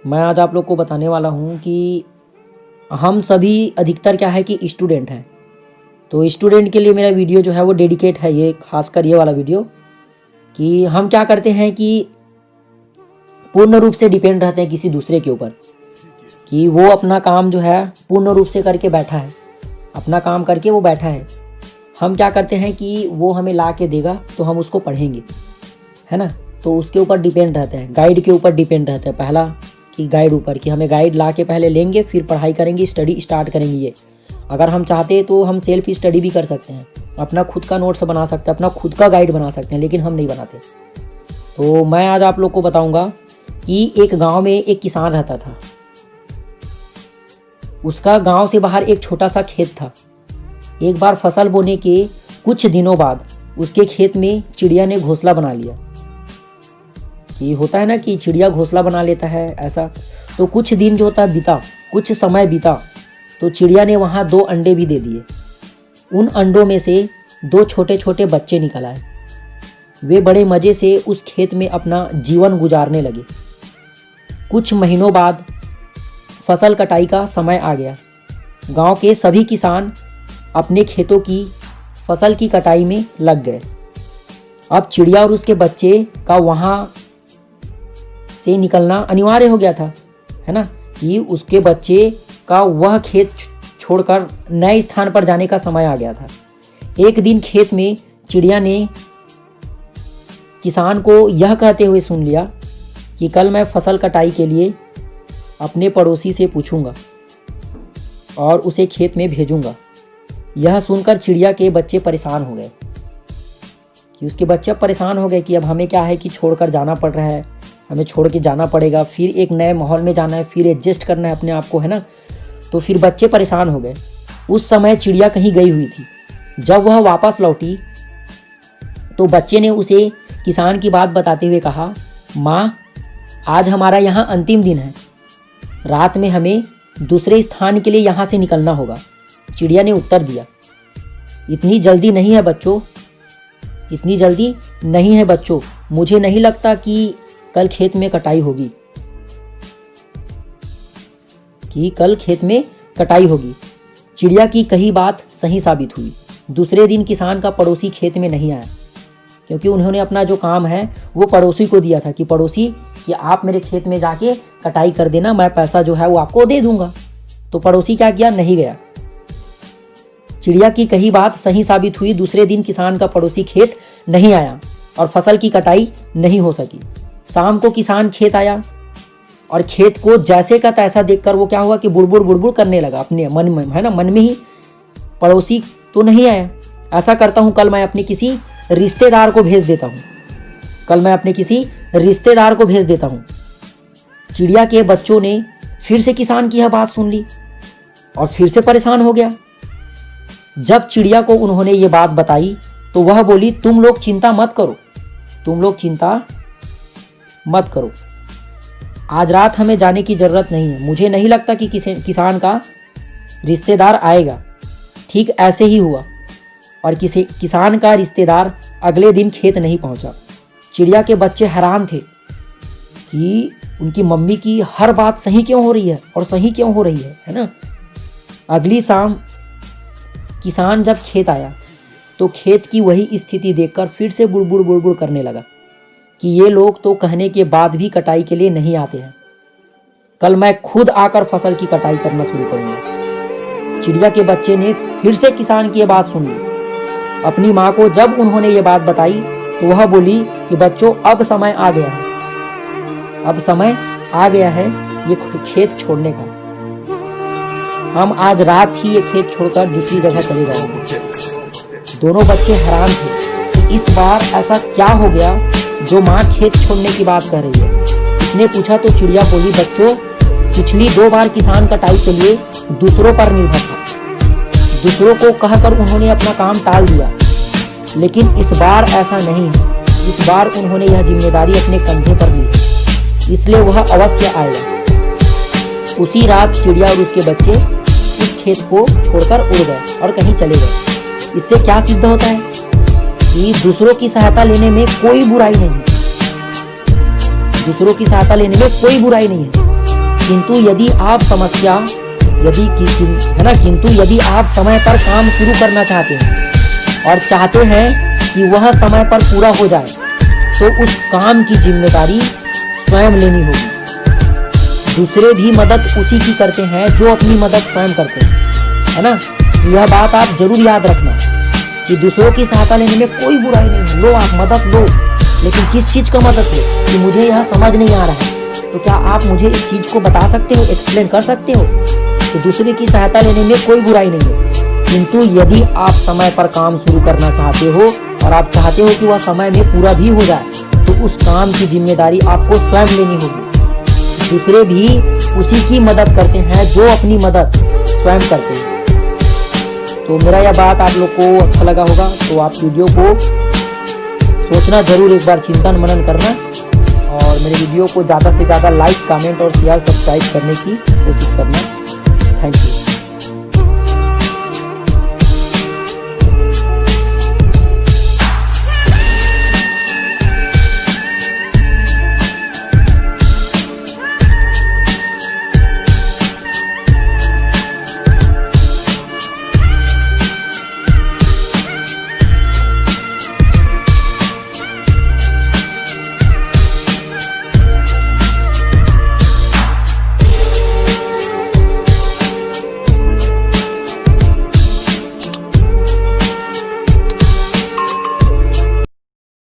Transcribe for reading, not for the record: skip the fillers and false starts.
मैं आज आप लोग को बताने वाला हूँ कि हम सभी अधिकतर क्या है कि स्टूडेंट हैं। तो स्टूडेंट के लिए मेरा वीडियो जो है वो डेडिकेट है, ये खासकर ये वाला वीडियो, कि हम क्या करते हैं कि पूर्ण रूप से डिपेंड रहते हैं किसी दूसरे के ऊपर, कि वो अपना काम जो है पूर्ण रूप से करके बैठा है, अपना काम करके वो बैठा है। हम क्या करते हैं कि वो हमें ला के देगा तो हम उसको पढ़ेंगे, है ना। तो उसके ऊपर डिपेंड रहते हैं, गाइड के ऊपर डिपेंड रहते हैं। पहला कि गाइड ऊपर, कि हमें गाइड ला के पहले लेंगे, फिर पढ़ाई करेंगे, स्टडी स्टार्ट करेंगे। ये अगर हम चाहते तो हम सेल्फ स्टडी भी कर सकते हैं, अपना खुद का नोट्स बना सकते हैं, अपना खुद का गाइड बना सकते हैं, लेकिन हम नहीं बनाते। तो मैं आज आप लोग को बताऊंगा कि एक गांव में एक किसान रहता था। उसका गांव से बाहर एक छोटा सा खेत था। एक बार फसल बोने के कुछ दिनों बाद उसके खेत में चिड़िया ने घोंसला बना लिया। कि होता है ना कि चिड़िया घोंसला बना लेता है ऐसा। तो कुछ दिन जो होता बीता, कुछ समय बीता, तो चिड़िया ने वहाँ 2 अंडे भी दे दिए। उन अंडों में से 2 छोटे छोटे बच्चे निकल आए। वे बड़े मज़े से उस खेत में अपना जीवन गुजारने लगे। कुछ महीनों बाद फसल कटाई का समय आ गया। गांव के सभी किसान अपने खेतों की फसल की कटाई में लग गए। अब चिड़िया और उसके बच्चे का वहाँ से निकलना अनिवार्य हो गया था, है ना, कि उसके बच्चे का वह खेत छोड़कर नए स्थान पर जाने का समय आ गया था। एक दिन खेत में चिड़िया ने किसान को यह कहते हुए सुन लिया कि कल मैं फसल कटाई के लिए अपने पड़ोसी से पूछूंगा और उसे खेत में भेजूंगा। यह सुनकर चिड़िया के बच्चे परेशान हो गए, कि उसके बच्चे परेशान हो गए कि अब हमें क्या है कि छोड़कर जाना पड़ रहा है, हमें छोड़ के जाना पड़ेगा, फिर एक नए माहौल में जाना है, फिर एडजस्ट करना है अपने आप को, है ना। तो फिर बच्चे परेशान हो गए। उस समय चिड़िया कहीं गई हुई थी। जब वह वापस लौटी तो बच्चे ने उसे किसान की बात बताते हुए कहा, माँ, आज हमारा यहाँ अंतिम दिन है, रात में हमें दूसरे स्थान के लिए यहाँ से निकलना होगा। चिड़िया ने उत्तर दिया, इतनी जल्दी नहीं है बच्चों, इतनी जल्दी नहीं है बच्चों, मुझे नहीं लगता कि कल खेत में कटाई होगी, कि कल खेत में कटाई होगी। चिड़िया की कही बात सही साबित हुई। दूसरे दिन किसान का पड़ोसी खेत में नहीं आया, क्योंकि उन्होंने अपना जो काम है वो पड़ोसी को दिया था, कि पड़ोसी कि आप मेरे खेत में जाके कटाई कर देना, मैं पैसा जो है वो आपको दे दूंगा। तो पड़ोसी क्या किया, नहीं गया। चिड़िया की कही बात सही साबित हुई। दूसरे दिन किसान का पड़ोसी खेत नहीं आया और फसल की कटाई नहीं हो सकी। शाम को किसान खेत आया और खेत को जैसे का तैसा देखकर वो क्या हुआ कि बुड़बुड़ बुड़बुड़ करने लगा अपने मन में, है ना, मन में ही, पड़ोसी तो नहीं आया, ऐसा करता हूँ कल मैं अपने किसी रिश्तेदार को भेज देता हूँ, कल मैं अपने किसी रिश्तेदार को भेज देता हूँ। चिड़िया के बच्चों ने फिर से किसान की यह बात सुन ली और फिर से परेशान हो गया। जब चिड़िया को उन्होंने ये बात बताई तो वह बोली, तुम लोग चिंता मत करो, तुम लोग चिंता मत करो, आज रात हमें जाने की ज़रूरत नहीं है, मुझे नहीं लगता कि किसान का रिश्तेदार आएगा। ठीक ऐसे ही हुआ और किसान का रिश्तेदार अगले दिन खेत नहीं पहुंचा। चिड़िया के बच्चे हैरान थे कि उनकी मम्मी की हर बात सही क्यों हो रही है और सही क्यों हो रही है ना। अगली शाम किसान जब खेत आया तो खेत की वही स्थिति देखकर फिर से बुड़बुड़ बुड़बुड़ करने लगा कि ये लोग तो कहने के बाद भी कटाई के लिए नहीं आते हैं, कल मैं खुद आकर फसल की कटाई करना शुरू करूँगा। चिड़िया के बच्चे ने फिर से किसान की ये बात सुन ली। अपनी माँ को जब उन्होंने ये बात बताई तो वह बोली कि बच्चों, अब समय आ गया है, अब समय आ गया है ये खेत छोड़ने का, हम आज रात ही ये खेत छोड़कर दूसरी जगह चले जाएंगे। दोनों बच्चे हैरान थे कि इस बार ऐसा क्या हो गया जो माँ खेत छोड़ने की बात कह रही है। उसने पूछा तो चिड़िया बोली, बच्चों, पिछली 2 बार किसान कटाई के लिए दूसरों पर निर्भर था, दूसरों को कहकर उन्होंने अपना काम टाल दिया, लेकिन इस बार ऐसा नहीं है। इस बार उन्होंने यह जिम्मेदारी अपने कंधे पर ली, इसलिए वह अवश्य आएगा। उसी रात चिड़िया और उसके बच्चे उस खेत को छोड़कर उड़ गए और कहीं चले गए। इससे क्या सिद्ध होता है कि दूसरों की सहायता लेने में कोई बुराई नहीं है, दूसरों की सहायता लेने में कोई बुराई नहीं है। किंतु यदि आप समय पर काम शुरू करना चाहते हैं और चाहते हैं कि वह समय पर पूरा हो जाए, तो उस काम की जिम्मेदारी स्वयं लेनी होगी। दूसरे भी मदद उसी की करते हैं जो अपनी मदद स्वयं करते हैं, है ना। यह बात आप जरूर याद रखना कि दूसरों की सहायता लेने में कोई बुराई नहीं है। लो, आप मदद लो, लेकिन किस चीज़ का मदद लो कि मुझे यह समझ नहीं आ रहा है, तो क्या आप मुझे इस चीज़ को बता सकते हो, एक्सप्लेन कर सकते हो। तो दूसरे की सहायता लेने में कोई बुराई नहीं है, किंतु यदि आप समय पर काम शुरू करना चाहते हो और आप चाहते हो कि वह समय में पूरा भी हो जाए, तो उस काम की जिम्मेदारी आपको स्वयं लेनी होगी। दूसरे भी उसी की मदद करते हैं जो अपनी मदद स्वयं करते हैं। तो मेरा यह बात आप लोग को अच्छा लगा होगा, तो आप वीडियो को सोचना जरूर, एक बार चिंतन मनन करना और मेरे वीडियो को ज़्यादा से ज़्यादा लाइक, कमेंट और शेयर, सब्सक्राइब करने की कोशिश करना। Thank you.